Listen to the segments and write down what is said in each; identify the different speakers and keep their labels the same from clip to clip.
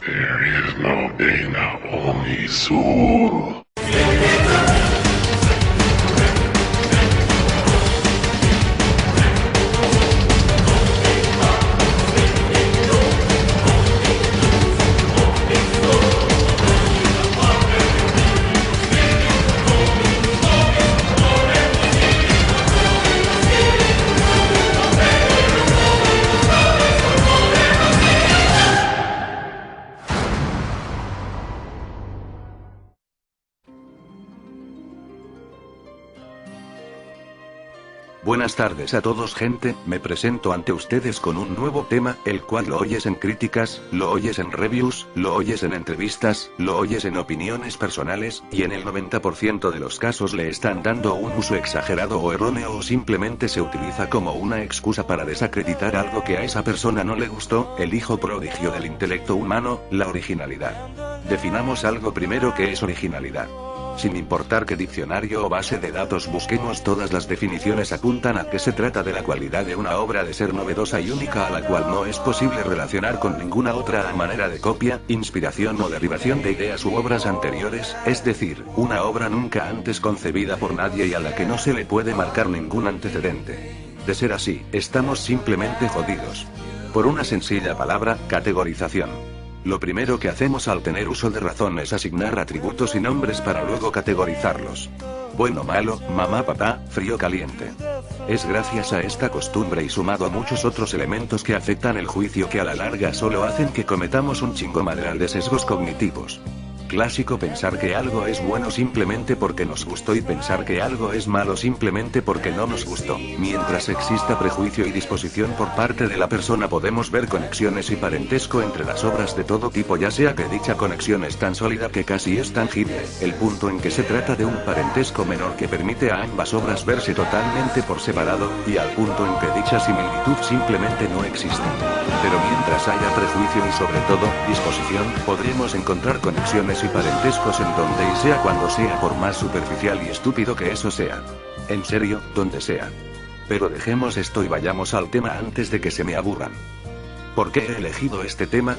Speaker 1: There is no Dana, only Soul.
Speaker 2: Buenas tardes a todos, gente. Me presento ante ustedes con un nuevo tema, el cual lo oyes en críticas, lo oyes en reviews, lo oyes en entrevistas, lo oyes en opiniones personales, y en el 90% de los casos le están dando un uso exagerado o erróneo, o simplemente se utiliza como una excusa para desacreditar algo que a esa persona no le gustó, el hijo prodigio del intelecto humano, la originalidad. Definamos algo primero. ¿Qué es originalidad? Sin importar qué diccionario o base de datos busquemos, todas las definiciones apuntan a que se trata de la cualidad de una obra de ser novedosa y única, a la cual no es posible relacionar con ninguna otra a manera de copia, inspiración o derivación de ideas u obras anteriores, es decir, una obra nunca antes concebida por nadie y a la que no se le puede marcar ningún antecedente. De ser así, estamos simplemente jodidos. Por una sencilla palabra: categorización. Lo primero que hacemos al tener uso de razón es asignar atributos y nombres para luego categorizarlos. Bueno, malo, mamá, papá, frío, caliente. Es gracias a esta costumbre y sumado a muchos otros elementos que afectan el juicio que a la larga solo hacen que cometamos un chingo madral de sesgos cognitivos. Clásico: pensar que algo es bueno simplemente porque nos gustó y pensar que algo es malo simplemente porque no nos gustó. Mientras exista prejuicio y disposición por parte de la persona, podemos ver conexiones y parentesco entre las obras de todo tipo, ya sea que dicha conexión es tan sólida que casi es tangible, el punto en que se trata de un parentesco menor que permite a ambas obras verse totalmente por separado, y al punto en que dicha similitud simplemente no existe. Pero mientras haya prejuicio y sobre todo, disposición, podremos encontrar conexiones y parentescos en donde y sea cuando sea, por más superficial y estúpido que eso sea. En serio, donde sea. Pero dejemos esto y vayamos al tema antes de que se me aburran. ¿Por qué he elegido este tema?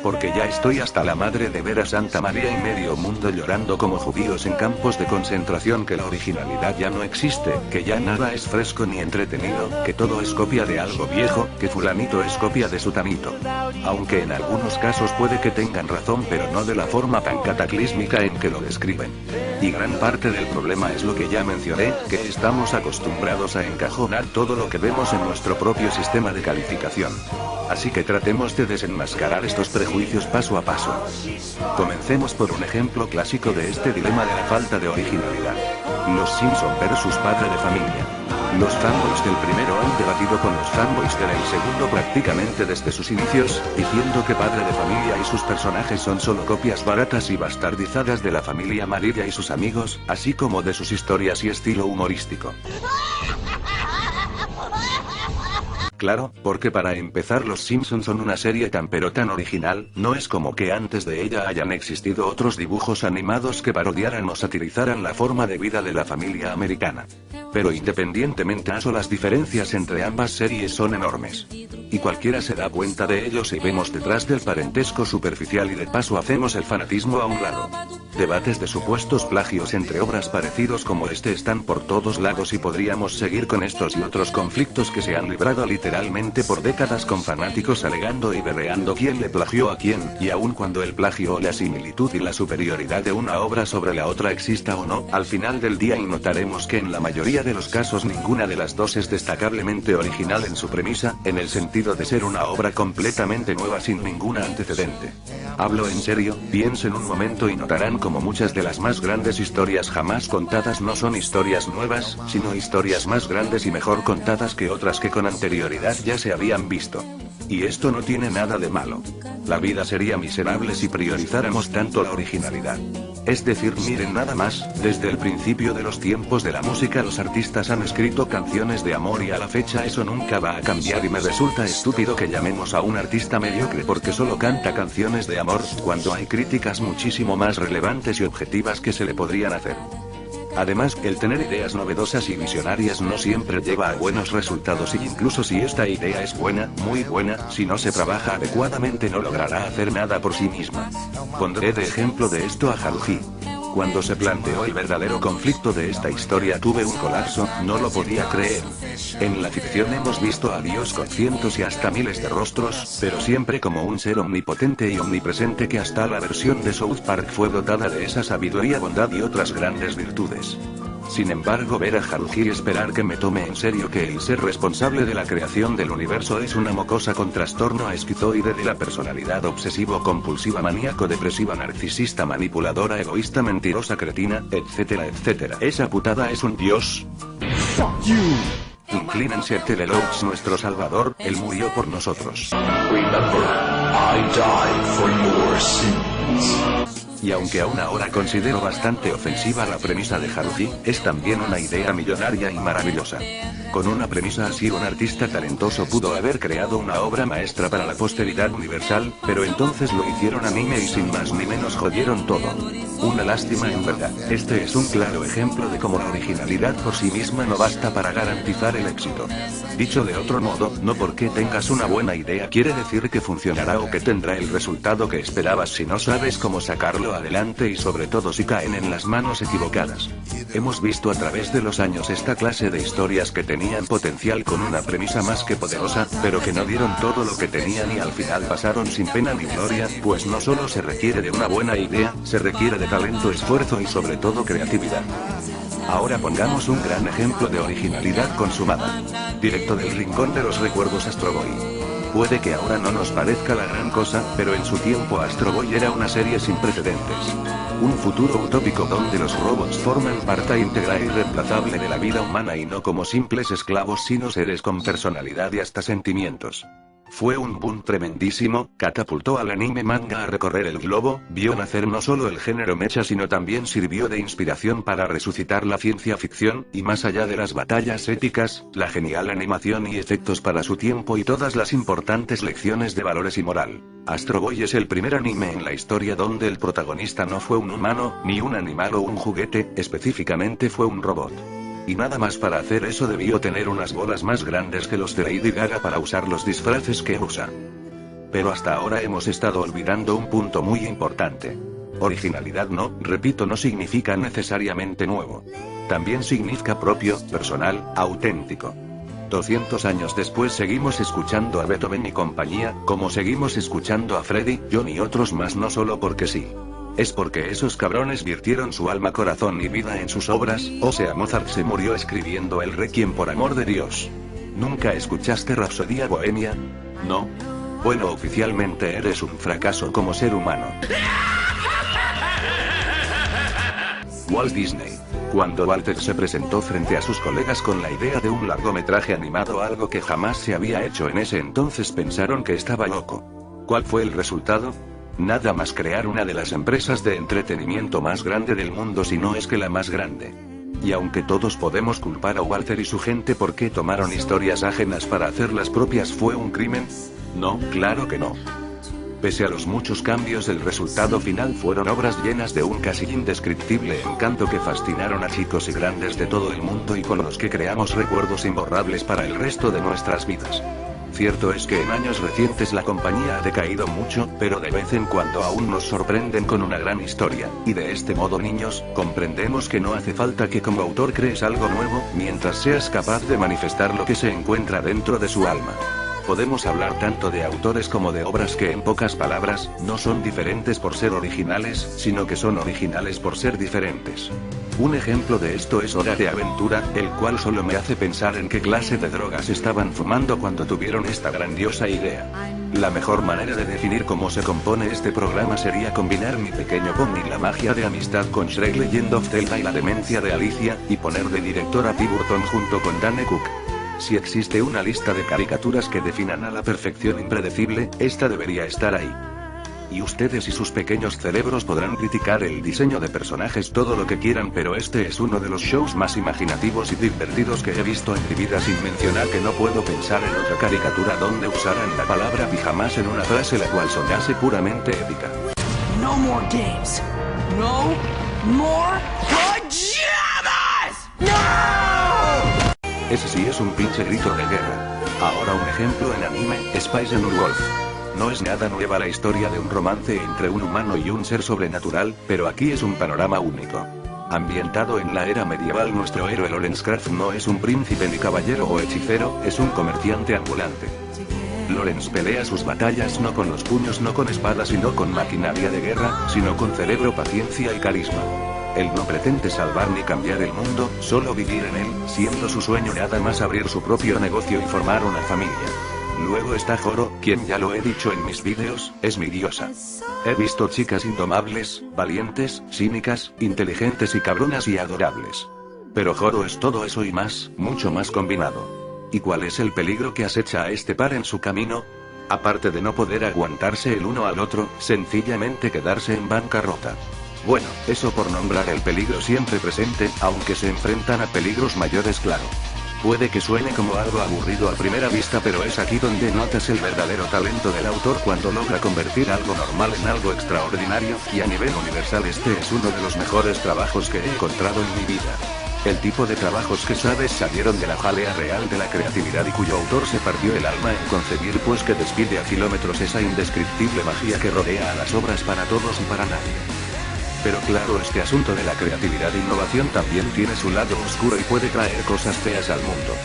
Speaker 2: Porque ya estoy hasta la madre de ver a Santa María y medio mundo llorando como judíos en campos de concentración, que la originalidad ya no existe, que ya nada es fresco ni entretenido, que todo es copia de algo viejo, que fulanito es copia de sutanito. Aunque en algunos casos puede que tengan razón, pero no de la forma tan cataclísmica en que lo describen. Y gran parte del problema es lo que ya mencioné, que estamos acostumbrados a encajonar todo lo que vemos en nuestro propio sistema de calificación. Así que tratemos de desenmascarar estos prejuicios paso a paso. Comencemos por un ejemplo clásico de este dilema de la falta de originalidad. Los Simpson versus Padre de Familia. Los fanboys del primero han debatido con los fanboys del segundo prácticamente desde sus inicios, diciendo que Padre de Familia y sus personajes son solo copias baratas y bastardizadas de la familia amarilla y sus amigos, así como de sus historias y estilo humorístico. Claro, porque para empezar los Simpsons son una serie tan pero tan original, no es como que antes de ella hayan existido otros dibujos animados que parodiaran o satirizaran la forma de vida de la familia americana. Pero independientemente de eso, las diferencias entre ambas series son enormes. Y cualquiera se da cuenta de ello si vemos detrás del parentesco superficial y de paso hacemos el fanatismo a un lado. Debates de supuestos plagios entre obras parecidos como este están por todos lados y podríamos seguir con estos y otros conflictos que se han librado literalmente por décadas con fanáticos alegando y berreando quién le plagió a quién, y aun cuando el plagio o la similitud y la superioridad de una obra sobre la otra exista o no, al final del día y notaremos que en la mayoría de los casos ninguna de las dos es destacablemente original en su premisa, en el sentido de ser una obra completamente nueva sin ningún antecedente. Hablo en serio, piensen un momento y notarán como muchas de las más grandes historias jamás contadas no son historias nuevas, sino historias más grandes y mejor contadas que otras que con anterioridad ya se habían visto. Y esto no tiene nada de malo. La vida sería miserable si priorizáramos tanto la originalidad. Es decir, miren nada más, desde el principio de los tiempos de la música los artistas han escrito canciones de amor y a la fecha eso nunca va a cambiar, y me resulta estúpido que llamemos a un artista mediocre porque solo canta canciones de amor, cuando hay críticas muchísimo más relevantes y objetivas que se le podrían hacer. Además, el tener ideas novedosas y visionarias no siempre lleva a buenos resultados, y incluso si esta idea es buena, muy buena, si no se trabaja adecuadamente no logrará hacer nada por sí misma. Pondré de ejemplo de esto a Haruhi. Cuando se planteó el verdadero conflicto de esta historia tuve un colapso, no lo podía creer. En la ficción hemos visto a Dios con cientos y hasta miles de rostros, pero siempre como un ser omnipotente y omnipresente que hasta la versión de South Park fue dotada de esa sabiduría, bondad y otras grandes virtudes. Sin embargo, ver a Haruhi y esperar que me tome en serio que el ser responsable de la creación del universo es una mocosa con trastorno esquizoide de la personalidad, obsesivo-compulsiva, maníaco-depresiva, narcisista, manipuladora, egoísta, mentirosa, cretina, etcétera, etcétera. Esa putada es un dios. Fuck you. Inclínense a Teleloach, nuestro salvador, él murió por nosotros.
Speaker 1: Remember, I died for your sins.
Speaker 2: Y aunque aún ahora considero bastante ofensiva la premisa de Haruhi, es también una idea millonaria y maravillosa. Con una premisa así, un artista talentoso pudo haber creado una obra maestra para la posteridad universal, pero entonces lo hicieron anime y sin más ni menos jodieron todo. Una lástima en verdad. Este es un claro ejemplo de cómo la originalidad por sí misma no basta para garantizar el éxito. Dicho de otro modo, no porque tengas una buena idea quiere decir que funcionará o que tendrá el resultado que esperabas si no sabes cómo sacarlo adelante y sobre todo si caen en las manos equivocadas. Hemos visto a través de los años esta clase de historias que tenían potencial con una premisa más que poderosa, pero que no dieron todo lo que tenían y al final pasaron sin pena ni gloria, pues no solo se requiere de una buena idea, se requiere de talento, esfuerzo y sobre todo creatividad. Ahora pongamos un gran ejemplo de originalidad consumada. Directo del rincón de los recuerdos, Astro Boy. Puede que ahora no nos parezca la gran cosa, pero en su tiempo Astro Boy era una serie sin precedentes. Un futuro utópico donde los robots forman parte integral e irreemplazable de la vida humana y no como simples esclavos sino seres con personalidad y hasta sentimientos. Fue un boom tremendísimo, catapultó al anime manga a recorrer el globo, vio nacer no solo el género mecha sino también sirvió de inspiración para resucitar la ciencia ficción, y más allá de las batallas épicas, la genial animación y efectos para su tiempo y todas las importantes lecciones de valores y moral. Astro Boy es el primer anime en la historia donde el protagonista no fue un humano, ni un animal o un juguete, específicamente fue un robot. Y nada más, para hacer eso debió tener unas bolas más grandes que los de Lady Gaga para usar los disfraces que usa. Pero hasta ahora hemos estado olvidando un punto muy importante. Originalidad no, repito, no significa necesariamente nuevo. También significa propio, personal, auténtico. 200 años después seguimos escuchando a Beethoven y compañía, como seguimos escuchando a Freddie, John y otros más, no solo porque sí. Es porque esos cabrones virtieron su alma, corazón y vida en sus obras, o sea, Mozart se murió escribiendo el Requiem, por amor de Dios. ¿Nunca escuchaste Rapsodia Bohemia? ¿No? Bueno, oficialmente eres un fracaso como ser humano. Walt Disney. Cuando Walter se presentó frente a sus colegas con la idea de un largometraje animado, algo que jamás se había hecho en ese entonces, pensaron que estaba loco. ¿Cuál fue el resultado? Nada más crear una de las empresas de entretenimiento más grande del mundo, si no es que la más grande. Y aunque todos podemos culpar a Walter y su gente porque tomaron historias ajenas para hacer las propias, ¿fue un crimen? No, claro que no. Pese a los muchos cambios, el resultado final fueron obras llenas de un casi indescriptible encanto que fascinaron a chicos y grandes de todo el mundo y con los que creamos recuerdos imborrables para el resto de nuestras vidas. Cierto es que en años recientes la compañía ha decaído mucho, pero de vez en cuando aún nos sorprenden con una gran historia, y de este modo, niños, comprendemos que no hace falta que como autor crees algo nuevo, mientras seas capaz de manifestar lo que se encuentra dentro de su alma. Podemos hablar tanto de autores como de obras que, en pocas palabras, no son diferentes por ser originales, sino que son originales por ser diferentes. Un ejemplo de esto es Hora de Aventura, el cual solo me hace pensar en qué clase de drogas estaban fumando cuando tuvieron esta grandiosa idea. La mejor manera de definir cómo se compone este programa sería combinar Mi Pequeño Pony, la magia de amistad, con Shrek, Legend of Zelda y la demencia de Alicia, y poner de director a Tim Burton junto con Dane Cook. Si existe una lista de caricaturas que definan a la perfección impredecible, esta debería estar ahí. Y ustedes y sus pequeños cerebros podrán criticar el diseño de personajes todo lo que quieran, pero este es uno de los shows más imaginativos y divertidos que he visto en mi vida, sin mencionar que no puedo pensar en otra caricatura donde usaran la palabra pijamas en una frase la cual sonase puramente épica.
Speaker 3: No more games. No more pajamas.
Speaker 2: Ese sí es un pinche grito de guerra. Ahora un ejemplo en anime, Spice and Wolf. No es nada nueva la historia de un romance entre un humano y un ser sobrenatural, pero aquí es un panorama único. Ambientado en la era medieval, nuestro héroe Lorencraft no es un príncipe ni caballero o hechicero, es un comerciante ambulante. Lorenz pelea sus batallas no con los puños, no con espadas, sino con maquinaria de guerra, sino con cerebro, paciencia y carisma. Él no pretende salvar ni cambiar el mundo, solo vivir en él, siendo su sueño nada más abrir su propio negocio y formar una familia. Luego está Joro, quien ya lo he dicho en mis vídeos, es mi diosa. He visto chicas indomables, valientes, cínicas, inteligentes y cabronas y adorables. Pero Joro es todo eso y más, mucho más combinado. ¿Y cuál es el peligro que acecha a este par en su camino? Aparte de no poder aguantarse el uno al otro, sencillamente quedarse en bancarrota. Bueno, eso por nombrar el peligro siempre presente, aunque se enfrentan a peligros mayores, claro. Puede que suene como algo aburrido a primera vista, pero es aquí donde notas el verdadero talento del autor cuando logra convertir algo normal en algo extraordinario, y a nivel universal este es uno de los mejores trabajos que he encontrado en mi vida. El tipo de trabajos que sabes salieron de la jalea real de la creatividad y cuyo autor se partió el alma en concebir, pues que despide a kilómetros esa indescriptible magia que rodea a las obras para todos y para nadie. Pero claro, este asunto de la creatividad e innovación también tiene su lado oscuro y puede traer cosas feas al mundo.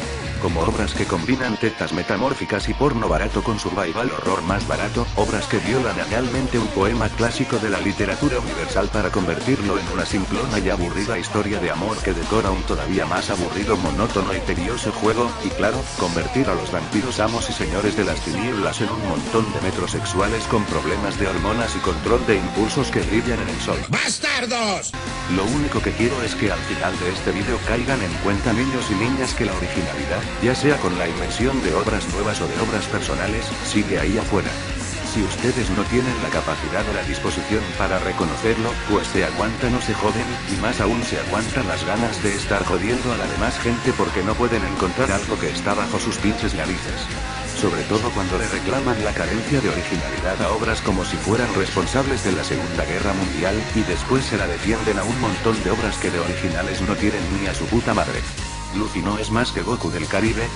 Speaker 2: Como obras que combinan tetas metamórficas y porno barato con survival horror más barato, obras que violan analmente un poema clásico de la literatura universal para convertirlo en una simplona y aburrida historia de amor que decora un todavía más aburrido, monótono y tedioso juego, y claro, convertir a los vampiros amos y señores de las tinieblas en un montón de metrosexuales con problemas de hormonas y control de impulsos que brillan en el sol.
Speaker 3: ¡Bastardos!
Speaker 2: Lo único que quiero es que al final de este vídeo caigan en cuenta, niños y niñas, que la originalidad, ya sea con la invención de obras nuevas o de obras personales, sigue ahí afuera. Si ustedes no tienen la capacidad o la disposición para reconocerlo, pues se aguantan o se joden, y más aún se aguantan las ganas de estar jodiendo a la demás gente porque no pueden encontrar algo que está bajo sus pinches narices. Sobre todo cuando le reclaman la carencia de originalidad a obras como si fueran responsables de la Segunda Guerra Mundial, y después se la defienden a un montón de obras que de originales no tienen ni a su puta madre. Luffy no es más que Goku del Caribe.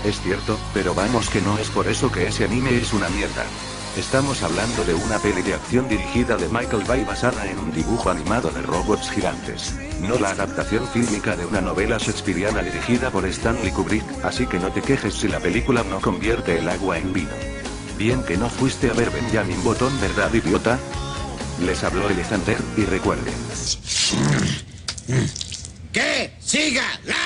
Speaker 2: Es cierto, pero vamos que no es por eso que ese anime es una mierda. Estamos hablando de una peli de acción dirigida de Michael Bay basada en un dibujo animado de robots gigantes. No la adaptación fílmica de una novela shakespeariana dirigida por Stanley Kubrick, así que no te quejes si la película no convierte el agua en vino. Bien que no fuiste a ver Benjamin Button, ¿verdad, idiota? Les habló Elezander, y recuerden.
Speaker 3: ¡Que siga la